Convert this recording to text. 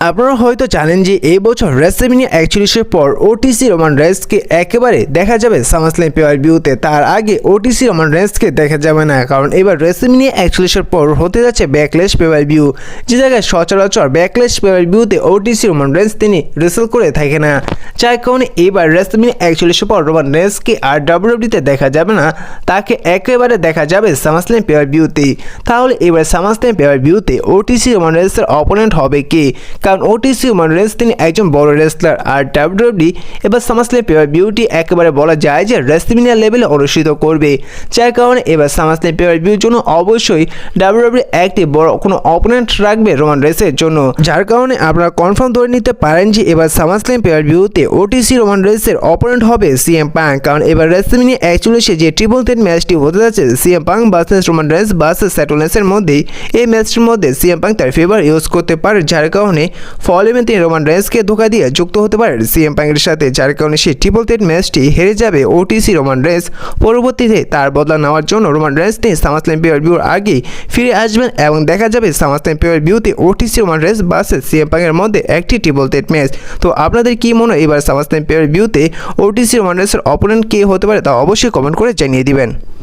আপনারা হয়তো জানেন যে এই বছর রেসলম্যানিয়া 41-এর পর ওটিসি রোমান রেন্সকে একেবারে দেখা যাবে সামারস্ল্যাম পে-পার-ভিউতে। তার আগে ওটিসি রোমান রেন্সকে দেখা যাবে না, কারণ এবার রেসলম্যানিয়া 41-এর পর হতে যাচ্ছে ব্যাকল্যাশ পে-পার-ভিউ, যে জায়গায় সচরাচর ব্যাকল্যাশ পে-পার-ভিউতে ওটিসি রোমান রেন্স তিনি রেসল করে থাকে না। যার কারণে এবার রেসলম্যানিয়া 41-এর পর রোমান রেন্সকে আর ডাব্লিউডাব্লিউতে দেখা যাবে না, তাকে একেবারে দেখা যাবে সামারস্ল্যাম পে-পার-ভিউতেই। তাহলে এবার সামারস্ল্যাম পে-পার-ভিউতে ওটিসি রোমান রেন্সের অপোনেন্ট হবে কে? কারণ ওটিসি রোমান রেন্স তিনি একজন বড় রেসলার, আর ডাব্লিউডাব্লিউ এবার সামারস্ল্যাম পে-পার-ভিউটি একেবারে বলা যায় যে রেসলম্যানিয়া লেভেলে অনুষ্ঠিত করবে। যার কারণে এবার সামারস্ল্যাম পে-পার-ভিউর জন্য অবশ্যই ডাব্লিউডাব্লিউ একটি বড় কোনো অপোনেন্ট রাখবে রোমান রেন্সের জন্য। যার কারণে আপনারা কনফার্ম ধরে নিতে পারেন যে এবার সামারস্ল্যাম পে-পার-ভিউতে ওটিসি রোমান রেন্সের অপোনেন্ট হবে সিএম পাঙ্ক। কারণ এবার রেসলম্যানিয়া 41-এ যে ট্রিপল থ্রেট ম্যাচটি হতে যাচ্ছে CM Punk versus Roman Reigns versus Seth রোলিন্সের মধ্যেই, এই ম্যাচটির মধ্যে সিএম পাঙ্ক তার ফেভার ইউজ করতে পারে, যার কারণে ফলে তিনি রোমান রেন্সকে ধোঁকা দিয়ে যুক্ত হতে পারে সিএম পাঙ্কের সাথে। যার কারণে সেই ট্রিপল থ্রেট ম্যাচটি হেরে যাবে ওটিসি রোমান রেন্স। পরবর্তীতে তার বদলা নেওয়ার জন্য রোমান রেন্স তিনি সামারস্ল্যাম পে-পার-ভিউর আগেই ফিরে আসবেন এবং দেখা যাবে সামারস্ল্যাম পে-পার-ভিউতে OTC Roman Reigns versus CM পাঙ্কের মধ্যে একটি ট্রিপল থ্রেট ম্যাচ। তো আপনাদের কি মনে হয় এবার সামারস্ল্যাম পে-পার-ভিউতে ওটিসি রোমান রেন্সের অপোনেন্ট কে হতে পারে তা অবশ্যই কমেন্ট করে জানিয়ে দিবেন।